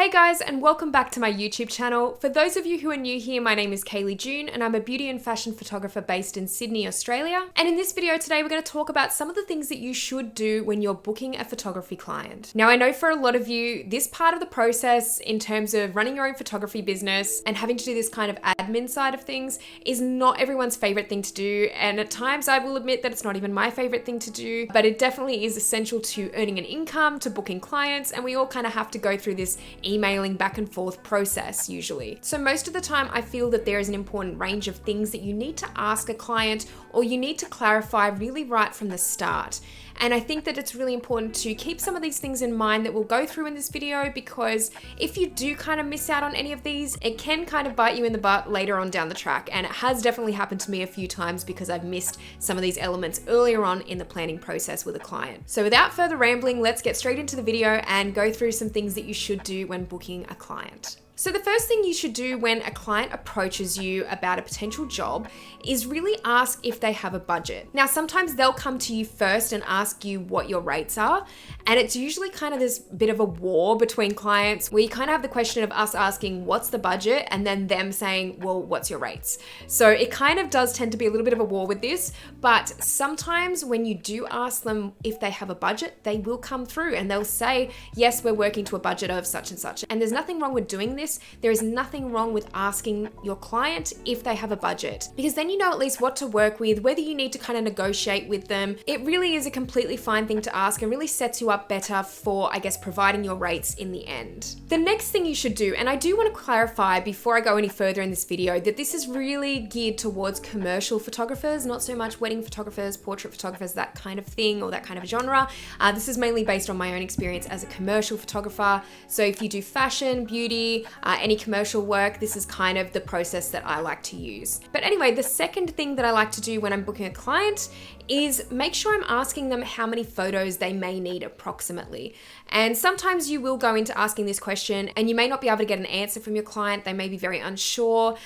Hey guys, and welcome back to my YouTube channel. For those of you who are new here, my name is Kaylee June and I'm a beauty and fashion photographer based in Sydney, Australia. And in this video today, we're going to talk about some of the things that you should do when you're booking a photography client. Now, I know for a lot of you, this part of the process in terms of running your own photography business and having to do this kind of admin side of things is not everyone's favorite thing to do. And at times I will admit that it's not even my favorite thing to do, but it definitely is essential to earning an income, to booking clients, and we all kind of have to go through this emailing back and forth process usually. So most of the time I feel that there is an important range of things that you need to ask a client or you need to clarify really right from the start. And I think that it's really important to keep some of these things in mind that we'll go through in this video, because if you do kind of miss out on any of these, it can kind of bite you in the butt later on down the track. And it has definitely happened to me a few times because I've missed some of these elements earlier on in the planning process with a client. So without further rambling, let's get straight into the video and go through some things that you should do when booking a client. So the first thing you should do when a client approaches you about a potential job is really ask if they have a budget. Now, sometimes they'll come to you first and ask you what your rates are. And it's usually kind of this bit of a war between clients where you kind of have the question of us asking, what's the budget? And then them saying, well, what's your rates? So it kind of does tend to be a little bit of a war with this, but sometimes when you do ask them if they have a budget, they will come through and they'll say, yes, we're working to a budget of such and such. And there's nothing wrong with doing this. There is nothing wrong with asking your client if they have a budget, because then you know at least what to work with, whether you need to kind of negotiate with them. It really is a completely fine thing to ask and really sets you up better for, I guess, providing your rates in the end. The next thing you should do, and I do want to clarify before I go any further in this video, that this is really geared towards commercial photographers, not so much wedding photographers, portrait photographers, that kind of thing, or that kind of genre. This is mainly based on my own experience as a commercial photographer. So if you do fashion, beauty, any commercial work, this is kind of the process that I like to use. But anyway, the second thing that I like to do when I'm booking a client is make sure I'm asking them how many photos they may need approximately. And sometimes you will go into asking this question and you may not be able to get an answer from your client. They may be very unsure.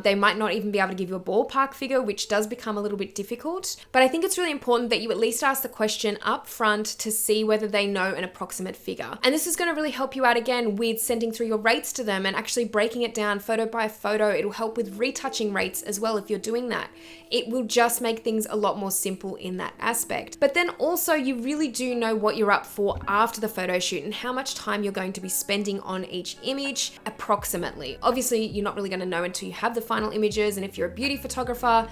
They might not even be able to give you a ballpark figure, which does become a little bit difficult. But I think it's really important that you at least ask the question up front to see whether they know an approximate figure. And this is going to really help you out again with sending through your rates to them and actually breaking it down photo by photo. It'll help with retouching rates as well if you're doing that. It will just make things a lot more simple in that aspect. But then also you really do know what you're up for after the photo shoot and how much time you're going to be spending on each image approximately. Obviously, you're not really going to know until you have the final images, and if you're a beauty photographer,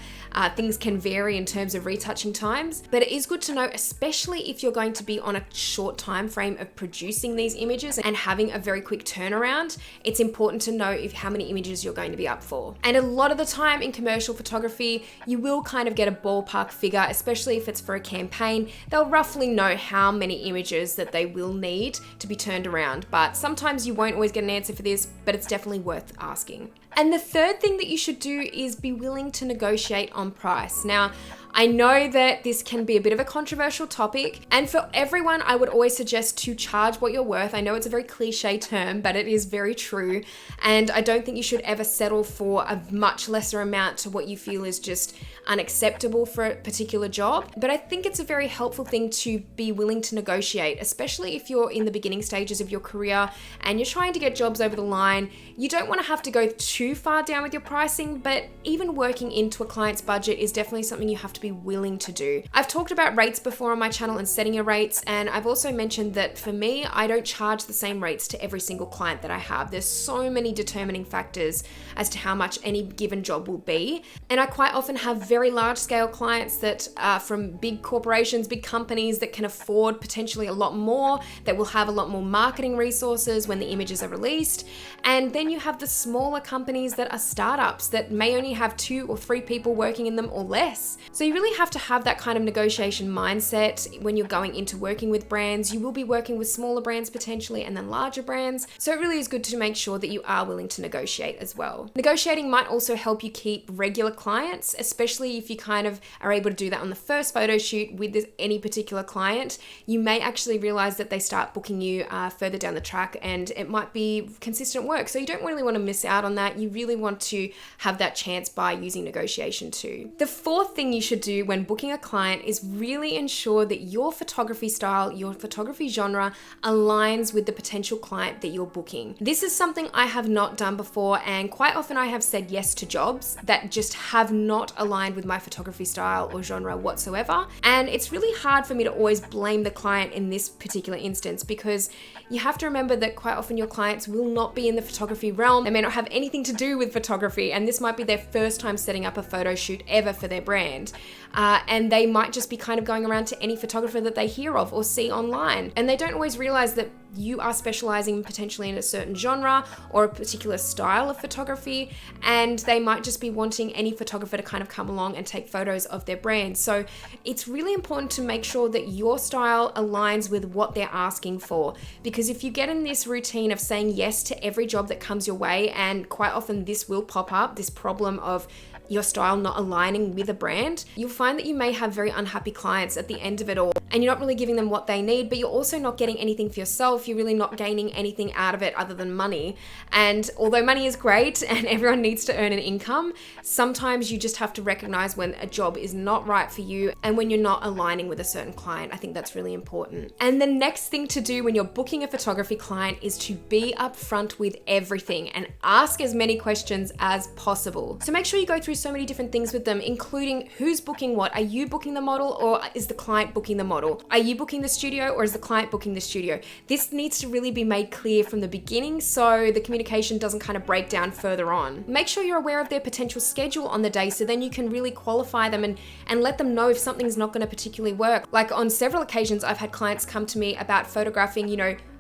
things can vary in terms of retouching times, but it is good to know, especially if you're going to be on a short time frame of producing these images and having a very quick turnaround. It's important to know how many images you're going to be up for. And a lot of the time in commercial photography, you will kind of get a ballpark figure, especially if it's for a campaign. They'll roughly know how many images that they will need to be turned around, but sometimes you won't always get an answer for this, but it's definitely worth asking. And the third thing that you should do is be willing to negotiate on price. Now, I know that this can be a bit of a controversial topic, and for everyone, I would always suggest to charge what you're worth. I know it's a very cliche term, but it is very true. And I don't think you should ever settle for a much lesser amount to what you feel is just unacceptable for a particular job. But I think it's a very helpful thing to be willing to negotiate, especially if you're in the beginning stages of your career and you're trying to get jobs over the line. You don't want to have to go too far down with your pricing, but even working into a client's budget is definitely something you have to be willing to do. I've talked about rates before on my channel and setting your rates, and I've also mentioned that for me, I don't charge the same rates to every single client that I have. There's so many determining factors as to how much any given job will be, and I quite often have very large scale clients that are from big corporations, big companies that can afford potentially a lot more, that will have a lot more marketing resources when the images are released. And then you have the smaller companies that are startups that may only have 2 or 3 people working in them or less. So you really have to have that kind of negotiation mindset when you're going into working with brands. You will be working with smaller brands potentially and then larger brands. So it really is good to make sure that you are willing to negotiate as well. Negotiating might also help you keep regular clients, especially especially if you kind of are able to do that on the first photo shoot with any particular client, you may actually realize that they start booking you further down the track, and it might be consistent work. So you don't really want to miss out on that. You really want to have that chance by using negotiation too. The fourth thing you should do when booking a client is really ensure that your photography style, your photography genre aligns with the potential client that you're booking. This is something I have not done before, and quite often I have said yes to jobs that just have not aligned with my photography style or genre whatsoever. And it's really hard for me to always blame the client in this particular instance, because you have to remember that quite often your clients will not be in the photography realm. They may not have anything to do with photography, and this might be their first time setting up a photo shoot ever for their brand. And they might just be kind of going around to any photographer that they hear of or see online. And they don't always realize that you are specializing potentially in a certain genre or a particular style of photography, and they might just be wanting any photographer to kind of come along and take photos of their brand. So it's really important to make sure that your style aligns with what they're asking for, because if you get in this routine of saying yes to every job that comes your way, and quite often this will pop up, this problem of your style not aligning with a brand, you'll find that you may have very unhappy clients at the end of it all, and you're not really giving them what they need, but you're also not getting anything for yourself. You're really not gaining anything out of it other than money. And although money is great and everyone needs to earn an income, sometimes you just have to recognize when a job is not right for you and when you're not aligning with a certain client. I think that's really important. And the next thing to do when you're booking a photography client is to be upfront with everything and ask as many questions as possible. So make sure you go through so many different things with them, including who's booking what. Are you booking the model, or is the client booking the model? Are you booking the studio, or is the client booking the studio? This needs to really be made clear from the beginning so the communication doesn't kind of break down further on. Make sure you're aware of their potential schedule on the day, so then you can really qualify them and let them know if something's not going to particularly work. Like on several occasions, I've had clients come to me about photographing,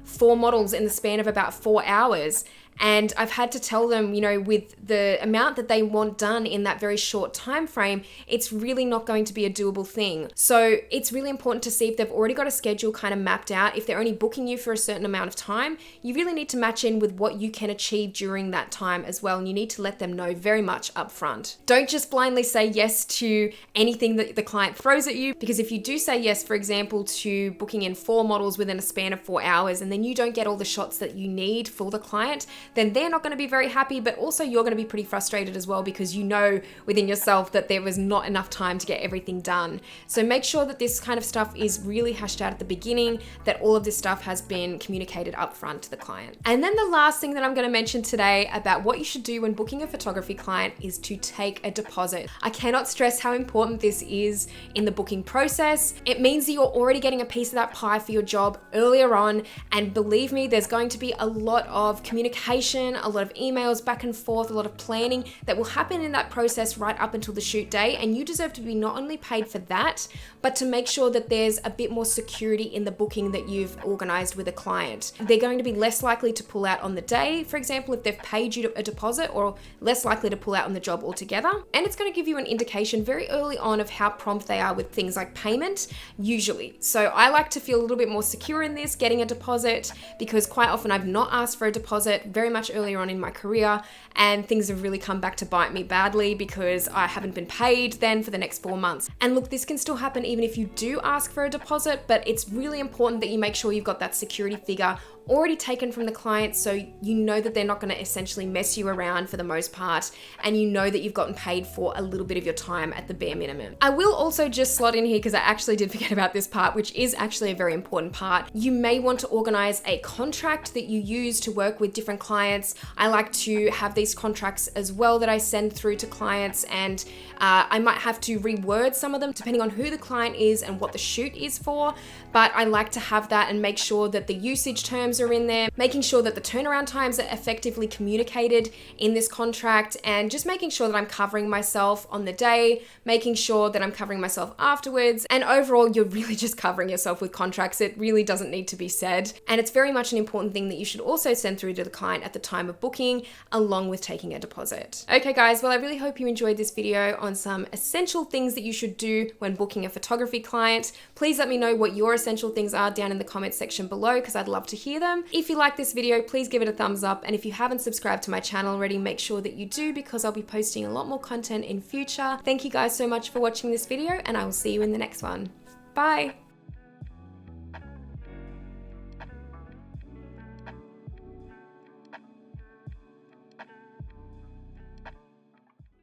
4 models in the span of about 4 hours. And I've had to tell them, with the amount that they want done in that very short time frame, it's really not going to be a doable thing. So it's really important to see if they've already got a schedule kind of mapped out. If they're only booking you for a certain amount of time, you really need to match in with what you can achieve during that time as well. And you need to let them know very much upfront. Don't just blindly say yes to anything that the client throws at you, because if you do say yes, for example, to booking in 4 models within a span of 4 hours, and then you don't get all the shots that you need for the client, then they're not going to be very happy, but also you're going to be pretty frustrated as well, because you know within yourself that there was not enough time to get everything done. So make sure that this kind of stuff is really hashed out at the beginning, that all of this stuff has been communicated upfront to the client. And then the last thing that I'm going to mention today about what you should do when booking a photography client is to take a deposit. I cannot stress how important this is in the booking process. It means that you're already getting a piece of that pie for your job earlier on, and believe me, there's going to be a lot of communication, a lot of emails back and forth, a lot of planning that will happen in that process right up until the shoot day, and you deserve to be not only paid for that, but to make sure that there's a bit more security in the booking that you've organized with a client. They're going to be less likely to pull out on the day, for example, if they've paid you a deposit, or less likely to pull out on the job altogether. And it's going to give you an indication very early on of how prompt they are with things like payment, usually. So I like to feel a little bit more secure in this, getting a deposit, because quite often I've not asked for a deposit very much earlier on in my career, and things have really come back to bite me badly because I haven't been paid then for the next 4 months. And look, this can still happen even if you do ask for a deposit, but it's really important that you make sure you've got that security figure already taken from the client, so you know that they're not going to essentially mess you around for the most part, and you know that you've gotten paid for a little bit of your time at the bare minimum. I will also just slot in here, because I actually did forget about this part, which is actually a very important part. You may want to organize a contract that you use to work with different clients. I like to have these contracts as well that I send through to clients, and I might have to reword some of them depending on who the client is and what the shoot is for, but I like to have that and make sure that the usage terms are in there, making sure that the turnaround times are effectively communicated in this contract, and just making sure that I'm covering myself on the day, making sure that I'm covering myself afterwards, and overall you're really just covering yourself with contracts. It really doesn't need to be said, and it's very much an important thing that you should also send through to the client at the time of booking, along with taking a deposit. Okay guys, well I really hope you enjoyed this video on some essential things that you should do when booking a photography client. Please let me know what your essential things are down in the comments section below, because I'd love to hear them. them. If you like this video, please give it a thumbs up. And if you haven't subscribed to my channel already, make sure that you do, because I'll be posting a lot more content in future. Thank you guys so much for watching this video, and I will see you in the next one. Bye.